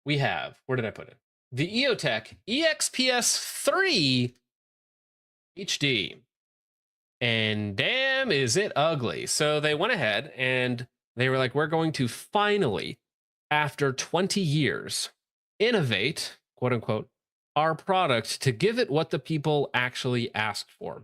we have, where did I put it? The Eotech EXPS3 HD. And damn, is it ugly. So they went ahead and they were like, we're going to finally, after 20 years, innovate, quote unquote, our product to give it what the people actually asked for.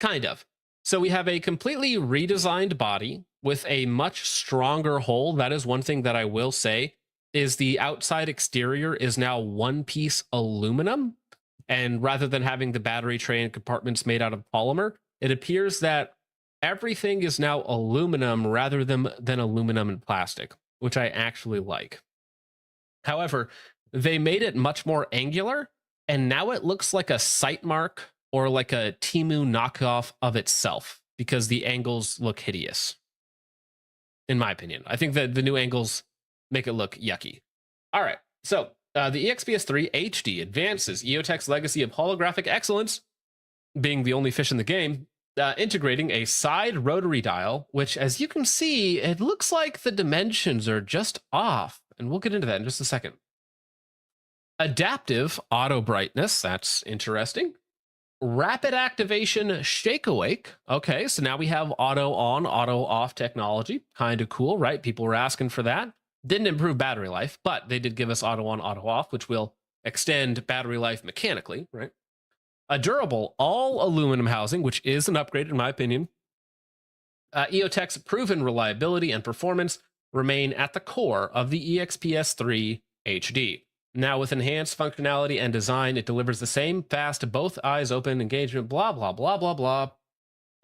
Kind of. So we have a completely redesigned body with a much stronger hull. That is one thing that I will say is the outside exterior is now one piece aluminum. And rather than having the battery tray and compartments made out of polymer, it appears that everything is now aluminum rather than aluminum and plastic, which I actually like. However, they made it much more angular, and now it looks like a sight mark or like a Timu knockoff of itself because the angles look hideous. In my opinion, I think that the new angles make it look yucky. All right, so the EXPS3 HD advances Eotech's legacy of holographic excellence, being the only fish in the game, integrating a side rotary dial, which, as you can see, it looks like the dimensions are just off, and we'll get into that in just a second. Adaptive auto brightness, that's interesting. Rapid activation shake awake. Okay, so now we have auto on, auto off technology. Kind of cool, right? People were asking for that. Didn't improve battery life, but they did give us auto on, auto off, which will extend battery life mechanically, right? A durable all aluminum housing, which is an upgrade in my opinion. Eotech's proven reliability and performance remain at the core of the EXPS3 HD. Now, with enhanced functionality and design, it delivers the same fast, both eyes open engagement, blah, blah, blah, blah, blah.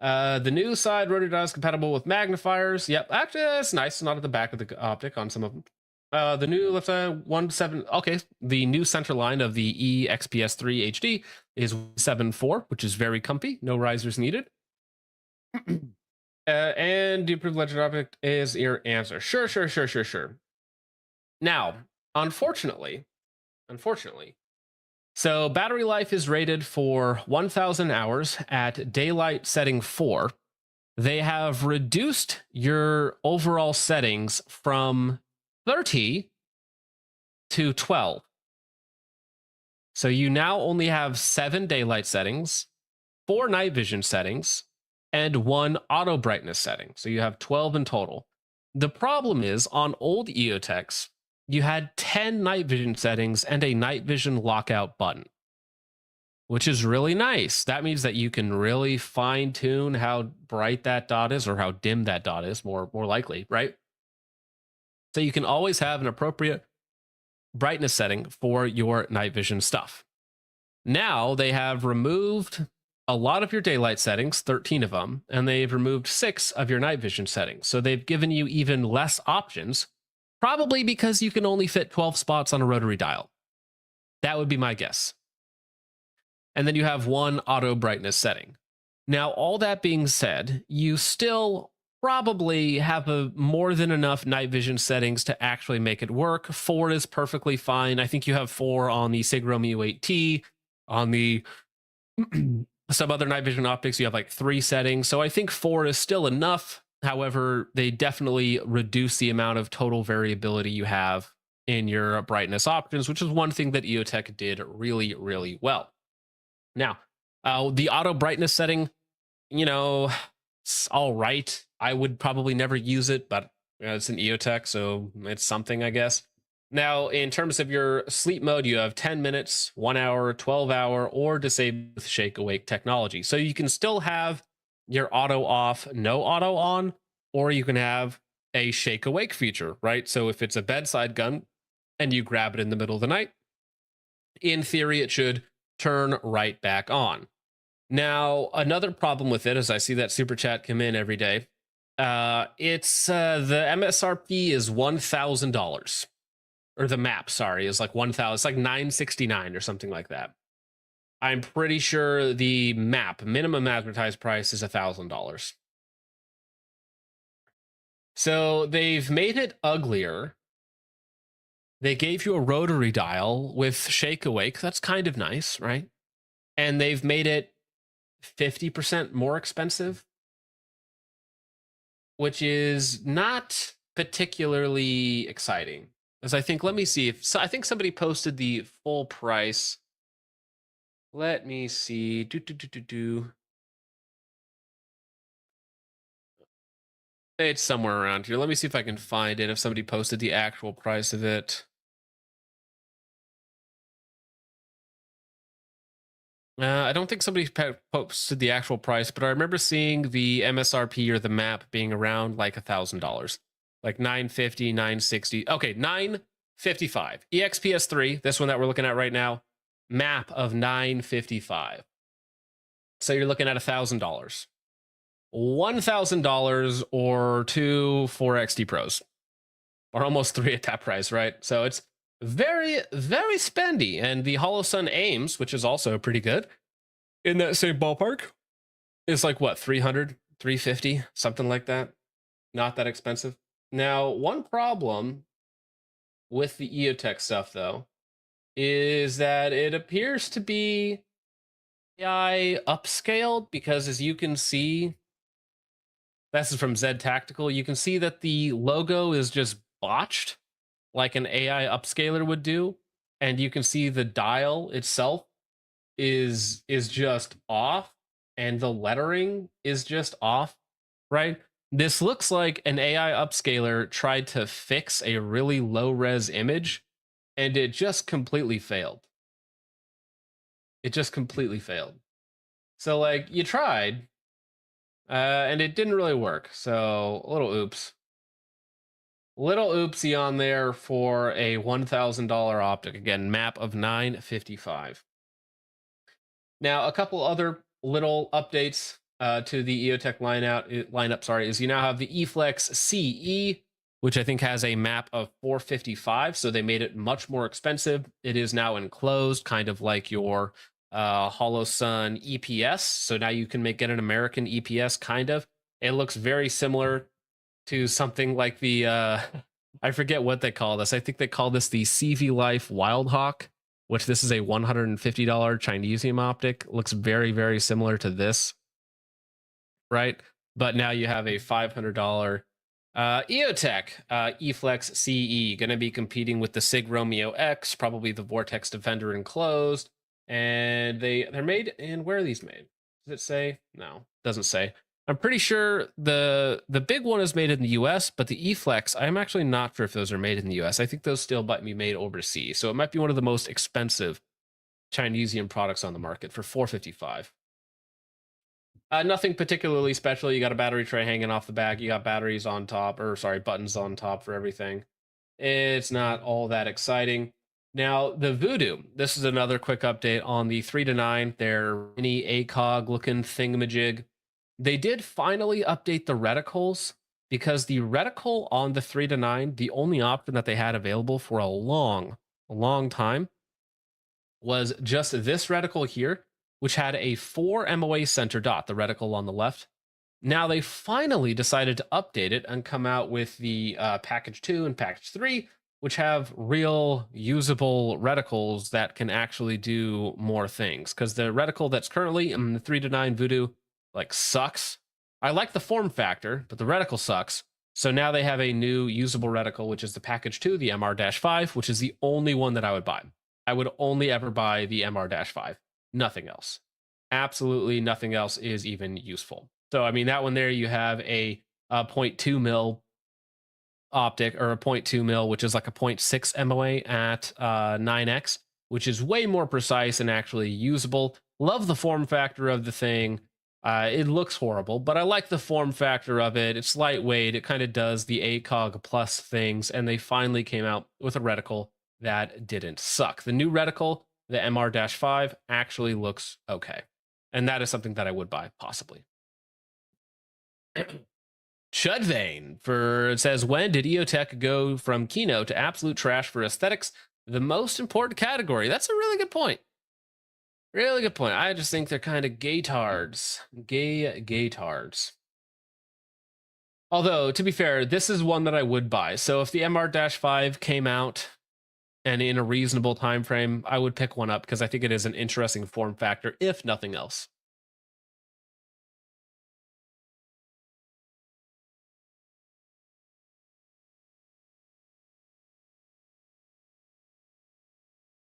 The new side rotary dial is compatible with magnifiers. Yep, actually, that's nice. Not at the back of the optic on some of them. The new left side 1.7. Okay, the new center line of the EXPS3 HD is 7.4, which is very comfy. No risers needed. And the approved legend object is your answer. Sure. Now, unfortunately, so battery life is rated for 1,000 hours at daylight setting 4. They have reduced your overall settings from 30 to 12. So you now only have 7 daylight settings, 4 night vision settings, and 1 auto brightness setting. So you have 12 in total. The problem is on old Eotechs, you had 10 night vision settings and a night vision lockout button, which is really nice. That means that you can really fine tune how bright that dot is or how dim that dot is, more likely, right? So you can always have an appropriate brightness setting for your night vision stuff. Now they have removed a lot of your daylight settings, 13 of them, and they've removed 6 of your night vision settings. So they've given you even less options, probably because you can only fit 12 spots on a rotary dial. That would be my guess. And then you have 1 auto brightness setting. Now, all that being said, you still probably have a more than enough night vision settings to actually make it work. 4 is perfectly fine. I think you have 4 on the Sig Romeo 8T. On the some other night vision optics, you have like 3 settings. So I think 4 is still enough. However, they definitely reduce the amount of total variability you have in your brightness options, which is one thing that Eotech did really, really well. Now, the auto brightness setting, it's all right. I would probably never use it, but it's an Eotech, so it's something, I guess. Now, in terms of your sleep mode, you have 10 minutes, 1 hour, 12 hour, or disabled with shake awake technology. So you can still have your auto off, no auto on, or you can have a shake awake feature, right? So if it's a bedside gun and you grab it in the middle of the night, in theory, it should turn right back on. Now, another problem with it, as I see that super chat come in every day, it's the MSRP is $1,000, or the map, sorry, is like 1,000. It's like $969 or something like that. I'm pretty sure the map minimum advertised price is $1,000. So they've made it uglier. They gave you a rotary dial with shake awake. That's kind of nice, right? And they've made it 50% more expensive, which is not particularly exciting. As I think, let me see if so I think somebody posted the full price. Let me see. Do. It's somewhere around here. Let me see if I can find it. If somebody posted the actual price of it. I don't think somebody posted the actual price, but I remember seeing the MSRP or the map being around like $1,000, like 950, 960. Okay, 955. EXPS3, this one that we're looking at right now, map of 955. So you're looking at $1,000, $1,000 or 4XT Pros, or almost 3 at that price, right? So it's very, very spendy. And the HoloSun Ames, which is also pretty good in that same ballpark, is like what, 300, 350, something like that. Not that expensive. Now, one problem with the Eotech stuff, though, is that it appears to be AI upscaled because, as you can see, this is from Zed Tactical, you can see that the logo is just botched like an AI upscaler would do, and you can see the dial itself is just off, and the lettering is just off, right? This looks like an AI upscaler tried to fix a really low res image, and it just completely failed. It just completely failed. So like you tried, and it didn't really work. So a little oops. Little oopsie on there for a $1,000 optic. Again, map of 955. Now, a couple other little updates to the Eotech lineup. Sorry, is you now have the EFLX CE, which I think has a map of 455. So they made it much more expensive. It is now enclosed, kind of like your HoloSun EPS. So now you can get an American EPS, kind of. It looks very similar to something like the I forget what they call this. I think they call this the CV Life Wildhawk, which this is a $150 Chinesium optic. Looks very, very similar to this, right? But now you have a $500 Eotech EFLX CE, going to be competing with the Sig Romeo X, probably the Vortex Defender enclosed. And they're made in, where are these made? Does it say? No, doesn't say. I'm pretty sure the big one is made in the US, but the EFLX, I'm actually not sure if those are made in the US. I think those still might be made overseas. So it might be one of the most expensive Chinesium products on the market for $455. Nothing particularly special. You got a battery tray hanging off the back. You got batteries on top, or sorry, buttons on top for everything. It's not all that exciting. Now, the Vudu, this is another quick update on the 3 to 9, their mini ACOG looking thingamajig. They did finally update the reticles, because the reticle on the 3 to 9, the only option that they had available for a long time, was just this reticle here, which had a 4 MOA center dot, the reticle on the left. Now they finally decided to update it and come out with the package 2 and package 3, which have real usable reticles that can actually do more things. Because the reticle that's currently in the 3 to 9 Vudu like sucks. I like the form factor, but the reticle sucks. So now they have a new usable reticle, which is the package 2, the MR-5, which is the only one that I would buy. I would only ever buy the MR-5. Nothing else. Absolutely nothing else is even useful. So, I mean, that one there, you have a 0.2 mil optic, or a 0.2 mil, which is like a 0.6 MOA at 9x, which is way more precise and actually usable. Love the form factor of the thing. It looks horrible, but I like the form factor of it. It's lightweight. It kind of does the ACOG plus things, and they finally came out with a reticle that didn't suck. The new reticle, the MR-5, actually looks okay. And that is something that I would buy, possibly. Chudvane it says, when did Eotech go from Kino to absolute trash for aesthetics? The most important category. That's a really good point. Really good point. I just think they're kind of gaytards. Gaytards. Although, to be fair, this is one that I would buy. So if the MR-5 came out and in a reasonable time frame, I would pick one up, because I think it is an interesting form factor, if nothing else.